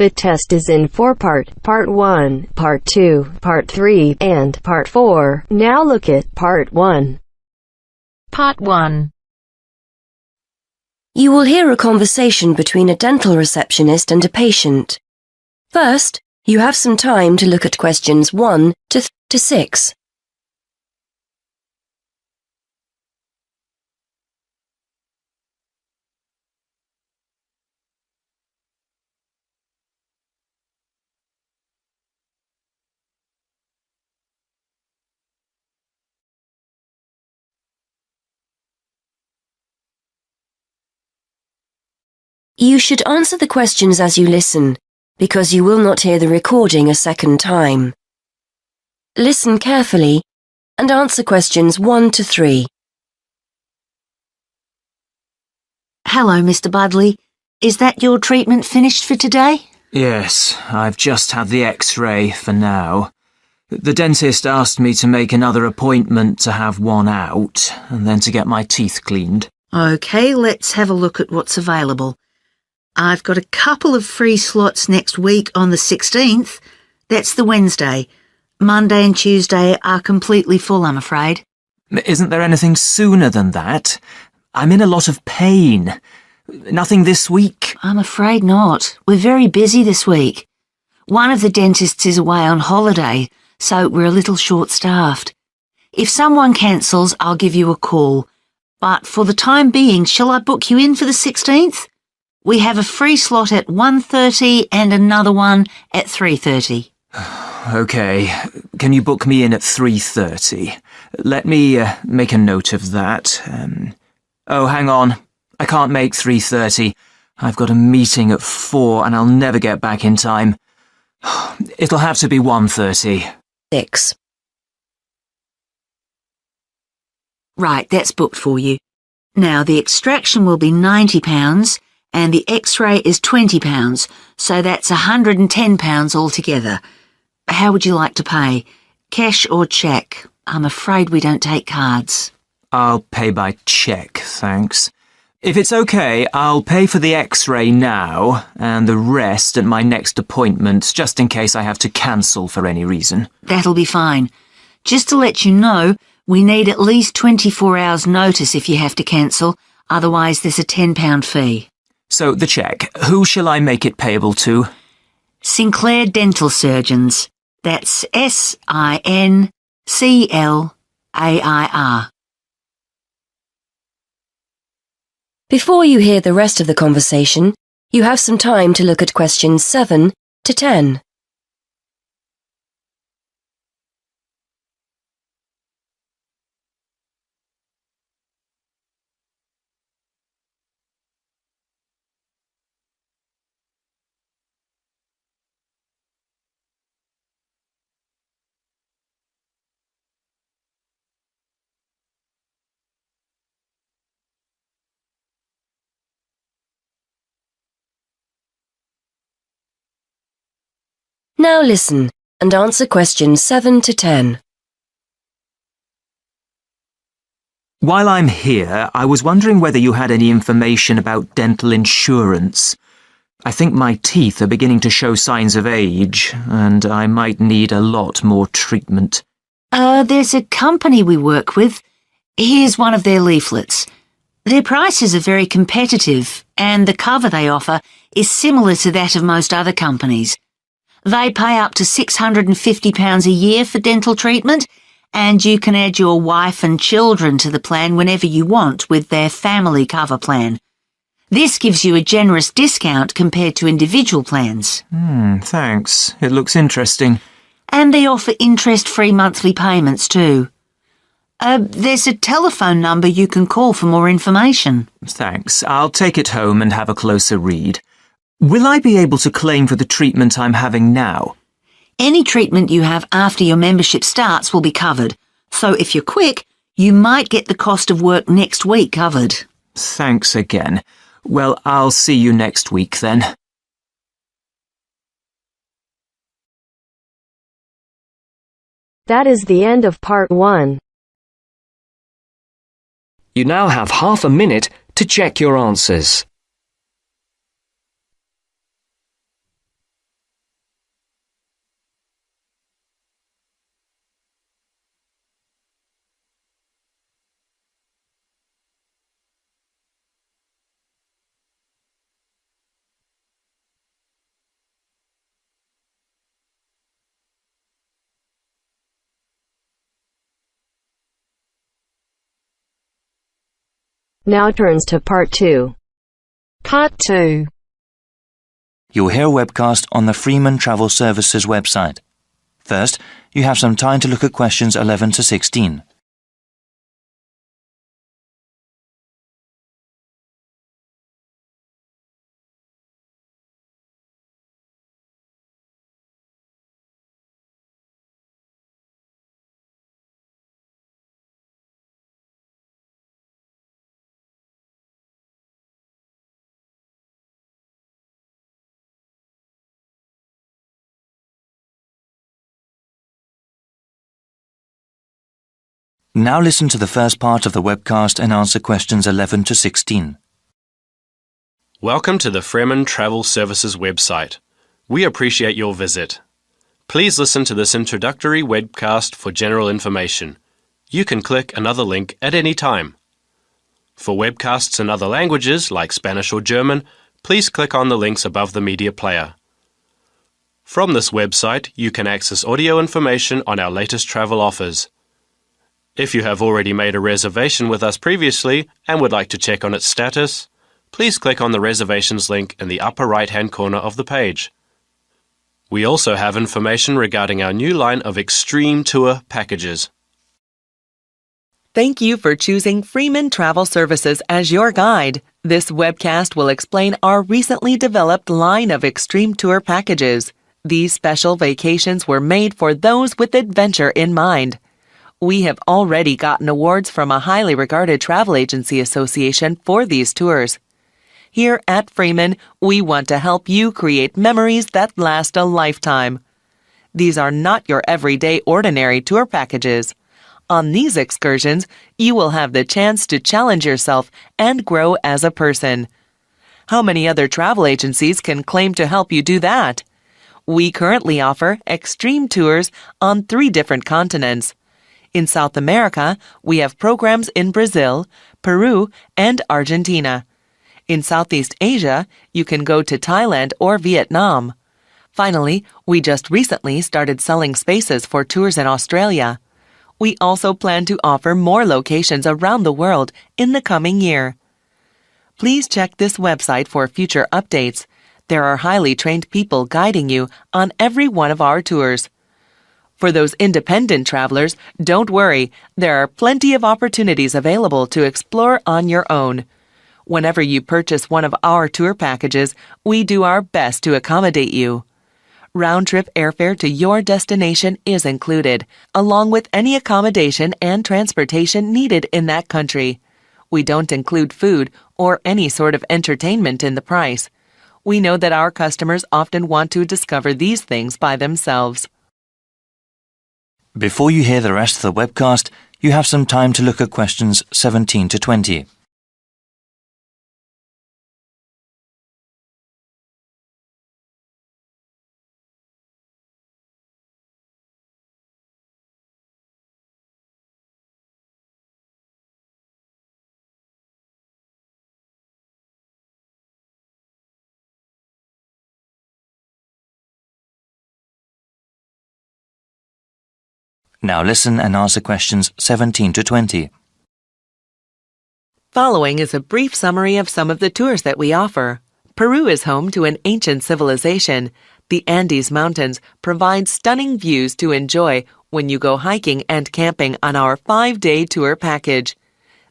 The test is in 4-part, Part 1, Part 2, Part 3, and Part 4. Now look at Part 1. Part 1. You will hear a conversation between a dental receptionist and a patient. First, you have some time to look at questions 1 to 6. You should answer the questions as you listen, because you will not hear the recording a second time. Listen carefully and answer questions 1 to 3. Hello, Mr. Budley. Is that your treatment finished for today? Yes, I've just had the X-ray for now. The dentist asked me to make another appointment to have one out, and then to get my teeth cleaned. OK, let's have a look at what's available. I've got a couple of free slots next week on the 16th. That's the Wednesday. Monday and Tuesday are completely full, I'm afraid. Isn't there anything sooner than that? I'm in a lot of pain. Nothing this week? I'm afraid not. We're very busy this week. One of the dentists is away on holiday, so we're a little short-staffed. If someone cancels, I'll give you a call. But for the time being, shall I book you in for the 16th? We have a free slot at 1:30 and another one at 3:30. OK. Can you book me in at 3:30? Let me make a note of that. Oh, hang on. I can't make 3:30. I've got a meeting at 4 and I'll never get back in time. It'll have to be 1:30. 6. Right, that's booked for you. Now, the extraction will be £90 and the X-ray is £20, so that's £110 altogether. How would you like to pay? Cash or cheque? I'm afraid we don't take cards. I'll pay by cheque, thanks. If it's OK, I'll pay for the X-ray now and the rest at my next appointment, just in case I have to cancel for any reason. That'll be fine. Just to let you know, we need at least 24 hours notice if you have to cancel, otherwise there's a £10 fee. So, the cheque, who shall I make it payable to? Sinclair Dental Surgeons. That's SINCLAIR. Before you hear the rest of the conversation, you have some time to look at questions 7 to 10. Now listen and answer questions 7 to 10. While I'm here, I was wondering whether you had any information about dental insurance. I think my teeth are beginning to show signs of age, and I might need a lot more treatment. There's a company we work with. Here's one of their leaflets. Their prices are very competitive, and the cover they offer is similar to that of most other companies. They pay up to £650 a year for dental treatment, and you can add your wife and children to the plan whenever you want with their family cover plan. This gives you a generous discount compared to individual plans. Thanks. It looks interesting. And they offer interest-free monthly payments too. There's a telephone number you can call for more information. Thanks. I'll take it home and have a closer read. Will I be able to claim for the treatment I'm having now? Any treatment you have after your membership starts will be covered, so if you're quick, you might get the cost of work next week covered. Thanks again. Well, I'll see you next week then. That is the end of Part 1. You now have half a minute to check your answers. Now turns to Part 2. Part 2. You'll hear a webcast on the Freeman Travel Services website. First, you have some time to look at questions 11 to 16. Now listen to the first part of the webcast and answer questions 11 to 16. Welcome to the Freeman Travel Services website. We appreciate your visit. Please listen to this introductory webcast for general information. You can click another link at any time. For webcasts in other languages like Spanish or German, please click on the links above the media player. From this website, you can access audio information on our latest travel offers. If you have already made a reservation with us previously and would like to check on its status, please click on the reservations link in the upper right-hand corner of the page. We also have information regarding our new line of Extreme Tour packages. Thank you for choosing Freeman Travel Services as your guide. This webcast will explain our recently developed line of Extreme Tour packages. These special vacations were made for those with adventure in mind. We have already gotten awards from a highly regarded travel agency association for these tours. Here at Freeman, we want to help you create memories that last a lifetime. These are not your everyday ordinary tour packages. On these excursions, you will have the chance to challenge yourself and grow as a person. How many other travel agencies can claim to help you do that? We currently offer extreme tours on 3 different continents. In South America, we have programs in Brazil, Peru, and Argentina. In Southeast Asia, you can go to Thailand or Vietnam. Finally, we just recently started selling spaces for tours in Australia. We also plan to offer more locations around the world in the coming year. Please check this website for future updates. There are highly trained people guiding you on every one of our tours. For those independent travelers, don't worry, there are plenty of opportunities available to explore on your own. Whenever you purchase one of our tour packages, we do our best to accommodate you. Round-trip airfare to your destination is included, along with any accommodation and transportation needed in that country. We don't include food or any sort of entertainment in the price. We know that our customers often want to discover these things by themselves. Before you hear the rest of the webcast, you have some time to look at questions 17 to 20. Now listen and answer questions 17 to 20. Following is a brief summary of some of the tours that we offer. Peru is home to an ancient civilization. The Andes Mountains provide stunning views to enjoy when you go hiking and camping on our 5-day tour package.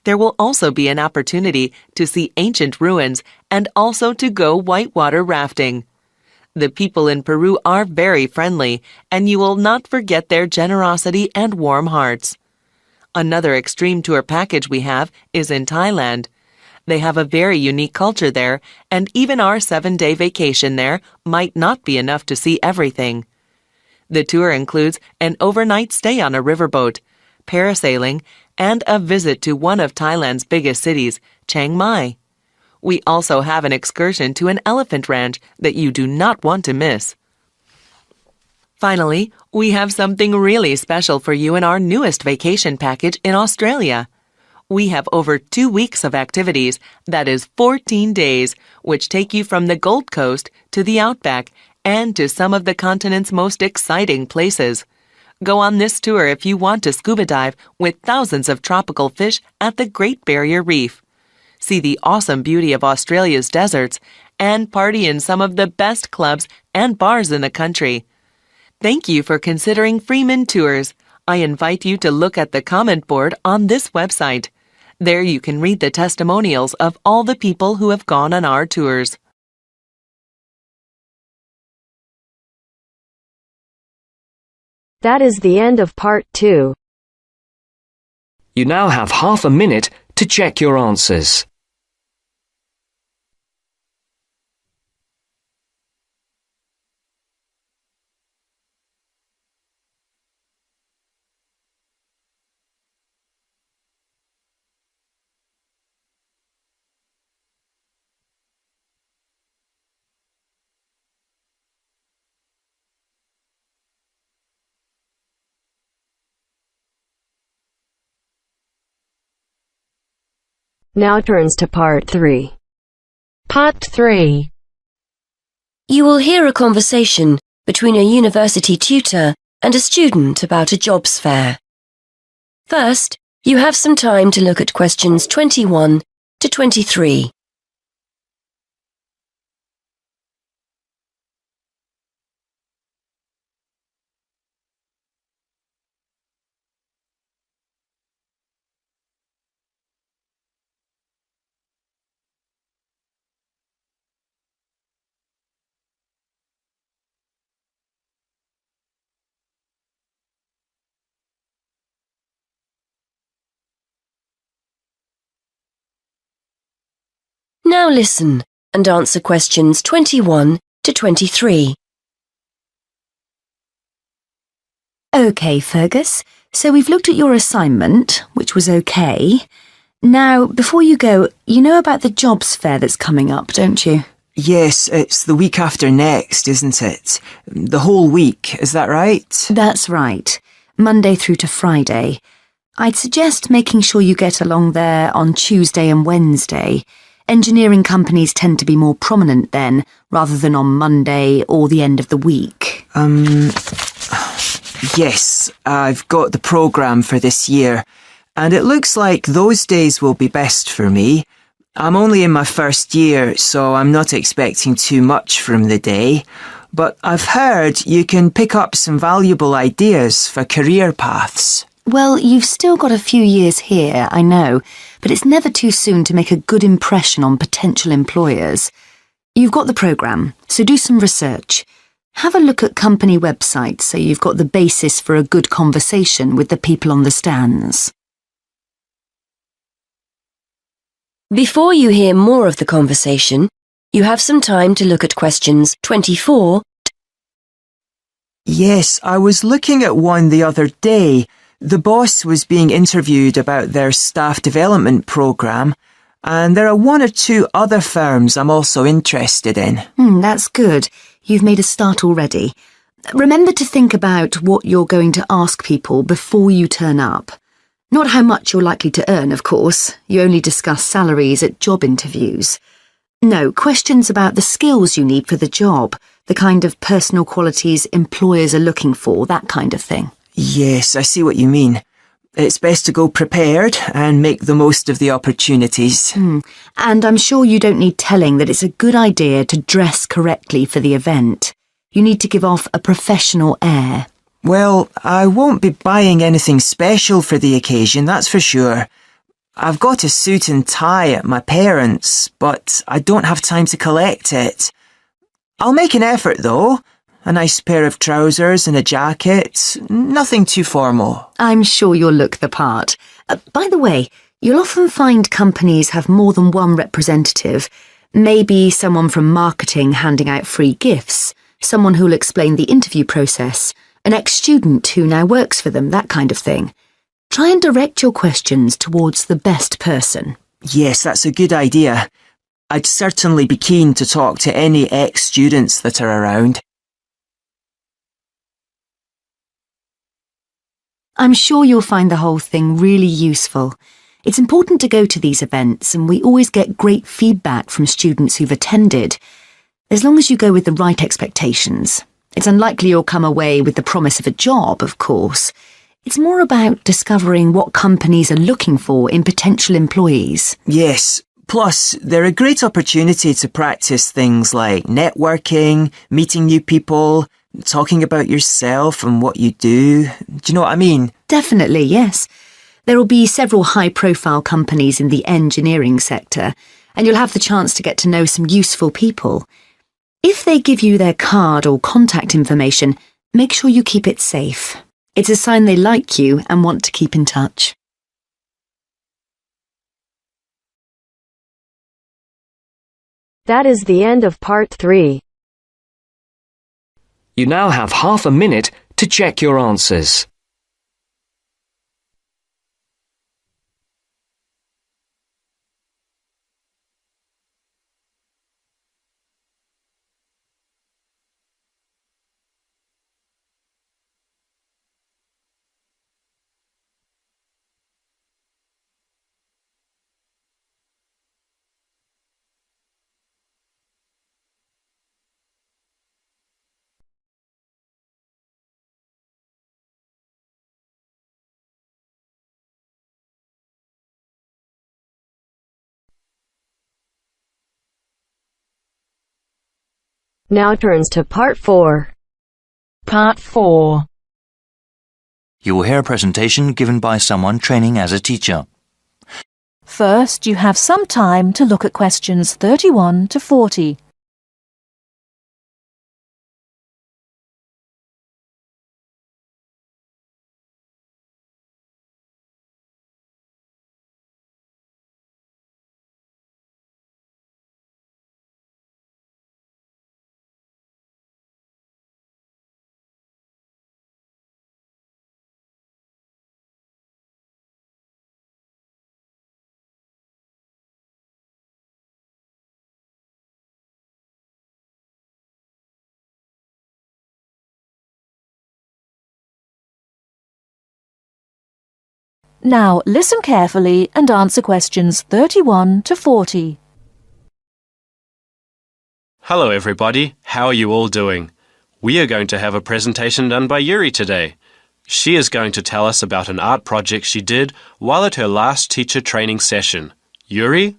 There will also be an opportunity to see ancient ruins and also to go whitewater rafting. The people in Peru are very friendly, and you will not forget their generosity and warm hearts. Another extreme tour package we have is in Thailand. They have a very unique culture there, and even our 7-day vacation there might not be enough to see everything. The tour includes an overnight stay on a riverboat, parasailing, and a visit to one of Thailand's biggest cities, Chiang Mai. We also have an excursion to an elephant ranch that you do not want to miss. Finally, we have something really special for you in our newest vacation package in Australia. We have over 2 weeks of activities, that is 14 days, which take you from the Gold Coast to the Outback and to some of the continent's most exciting places. Go on this tour if you want to scuba dive with thousands of tropical fish at the Great Barrier Reef. see the awesome beauty of Australia's deserts, and party in some of the best clubs and bars in the country. Thank you for considering Freeman Tours. I invite you to look at the comment board on this website. There you can read the testimonials of all the people who have gone on our tours. That is the end of part 2. You now have half a minute to check your answers. Now turns to part 3. Part 3. You will hear a conversation between a university tutor and a student about a jobs fair. First, you have some time to look at questions 21 to 23. Now listen and answer questions 21 to 23. OK, Fergus. So we've looked at your assignment, which was OK. Now, before you go, you know about the jobs fair that's coming up, don't you? Yes, it's the week after next, isn't it? The whole week, is that right? That's right. Monday through to Friday. I'd suggest making sure you get along there on Tuesday and Wednesday. Engineering companies tend to be more prominent then, rather than on Monday or the end of the week. Yes, I've got the programme for this year, and it looks like those days will be best for me. I'm only in my first year, so I'm not expecting too much from the day, but I've heard you can pick up some valuable ideas for career paths. Well, you've still got a few years here, I know, but it's never too soon to make a good impression on potential employers. You've got the programme, so do some research. Have a look at company websites so you've got the basis for a good conversation with the people on the stands. Before you hear more of the conversation, you have some time to look at questions 24. Yes, I was looking at one the other day. The boss was being interviewed about their staff development programme, and there are one or two other firms I'm also interested in. That's good. You've made a start already. Remember to think about what you're going to ask people before you turn up. Not how much you're likely to earn, of course. You only discuss salaries at job interviews. No, questions about the skills you need for the job, the kind of personal qualities employers are looking for, that kind of thing. Yes, I see what you mean. It's best to go prepared and make the most of the opportunities. And I'm sure you don't need telling that it's a good idea to dress correctly for the event. You need to give off a professional air. Well, I won't be buying anything special for the occasion, that's for sure. I've got a suit and tie at my parents', but I don't have time to collect it. I'll make an effort, though. A nice pair of trousers and a jacket. Nothing too formal. I'm sure you'll look the part. By the way, you'll often find companies have more than one representative. Maybe someone from marketing handing out free gifts, someone who'll explain the interview process, an ex-student who now works for them, that kind of thing. Try and direct your questions towards the best person. Yes, that's a good idea. I'd certainly be keen to talk to any ex-students that are around. I'm sure you'll find the whole thing really useful. It's important to go to these events, and we always get great feedback from students who've attended. As long as you go with the right expectations. It's unlikely you'll come away with the promise of a job, of course. It's more about discovering what companies are looking for in potential employees. Yes, Plus, they're a great opportunity to practice things like networking, meeting new people, talking about yourself and what you do. Do you know what I mean? Definitely, yes. There will be several high-profile companies in the engineering sector, and you'll have the chance to get to know some useful people. If they give you their card or contact information, make sure you keep it safe. It's a sign they like you and want to keep in touch. That is the end of part 3. You now have half a minute to check your answers. Now turns to part 4. Part 4. You will hear a presentation given by someone training as a teacher. First, you have some time to look at questions 31 to 40. Now listen carefully and answer questions 31 to 40. Hello everybody, how are you all doing? We are going to have a presentation done by Yuri today. She is going to tell us about an art project she did while at her last teacher training session. Yuri?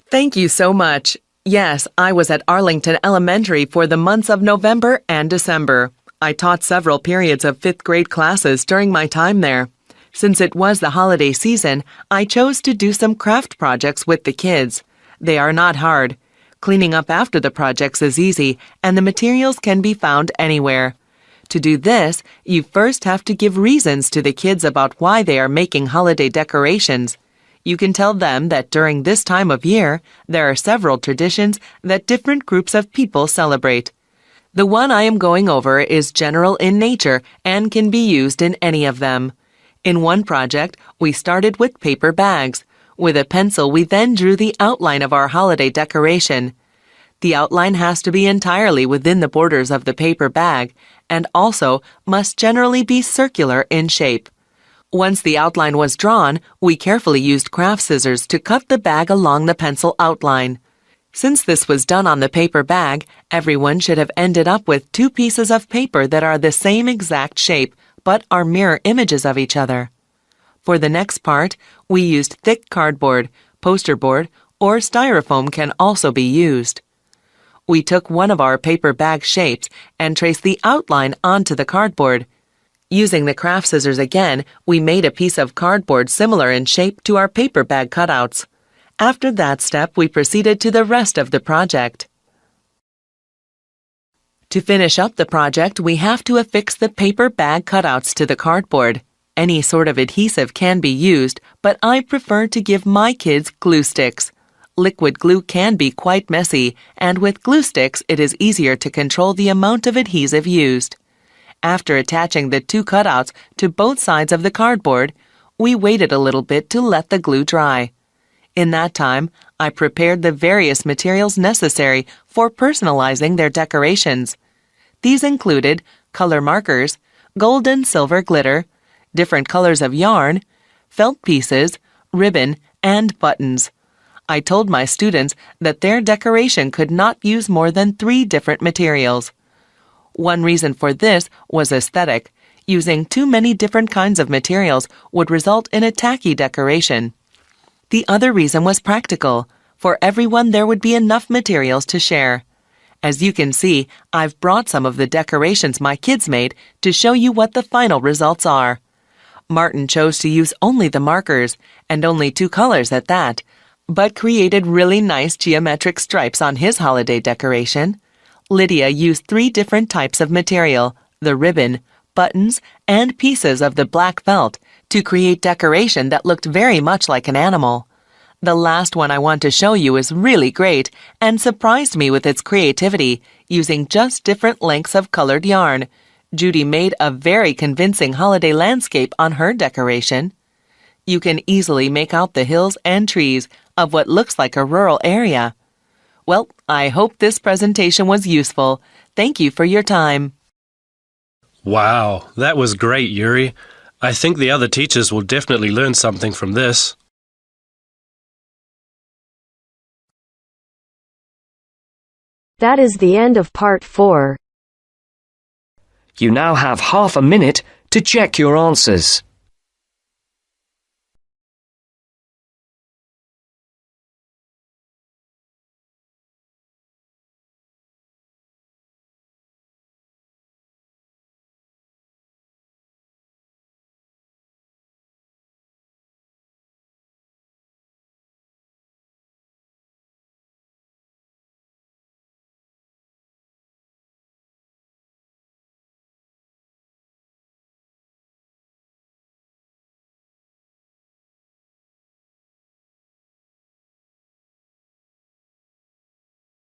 Thank you so much. Yes, I was at Arlington Elementary for the months of November and December. I taught several periods of 5th grade classes during my time there. Since it was the holiday season, I chose to do some craft projects with the kids. They are not hard. Cleaning up after the projects is easy, and the materials can be found anywhere. To do this, you first have to give reasons to the kids about why they are making holiday decorations. You can tell them that during this time of year, there are several traditions that different groups of people celebrate. The one I am going over is general in nature and can be used in any of them. In one project, we started with paper bags. With a pencil, we then drew the outline of our holiday decoration. The outline has to be entirely within the borders of the paper bag and also must generally be circular in shape. Once the outline was drawn, we carefully used craft scissors to cut the bag along the pencil outline. Since this was done on the paper bag, everyone should have ended up with 2 pieces of paper that are the same exact shape, but are mirror images of each other. For the next part, we used thick cardboard, poster board, or styrofoam can also be used. We took one of our paper bag shapes and traced the outline onto the cardboard. Using the craft scissors again, we made a piece of cardboard similar in shape to our paper bag cutouts. After that step, we proceeded to the rest of the project. To finish up the project, we have to affix the paper bag cutouts to the cardboard. Any sort of adhesive can be used, but I prefer to give my kids glue sticks. Liquid glue can be quite messy, and with glue sticks, it is easier to control the amount of adhesive used. After attaching the 2 cutouts to both sides of the cardboard, we waited a little bit to let the glue dry. In that time, I prepared the various materials necessary for personalizing their decorations. These included color markers, gold and silver glitter, different colors of yarn, felt pieces, ribbon, and buttons. I told my students that their decoration could not use more than 3 different materials. One reason for this was aesthetic. Using too many different kinds of materials would result in a tacky decoration. The other reason was practical. For everyone, there would be enough materials to share. As you can see, I've brought some of the decorations my kids made to show you what the final results are. Martin chose to use only the markers, and only 2 colors at that, but created really nice geometric stripes on his holiday decoration. Lydia used 3 different types of material, the ribbon, buttons, and pieces of the black felt, to create decoration that looked very much like an animal. The last one I want to show you is really great and surprised me with its creativity, using just different lengths of colored yarn. Judy made a very convincing holiday landscape on her decoration. You can easily make out the hills and trees of what looks like a rural area. Well, I hope this presentation was useful. Thank you for your time. Wow, that was great, Yuri. I think the other teachers will definitely learn something from this. That is the end of part 4. You now have half a minute to check your answers.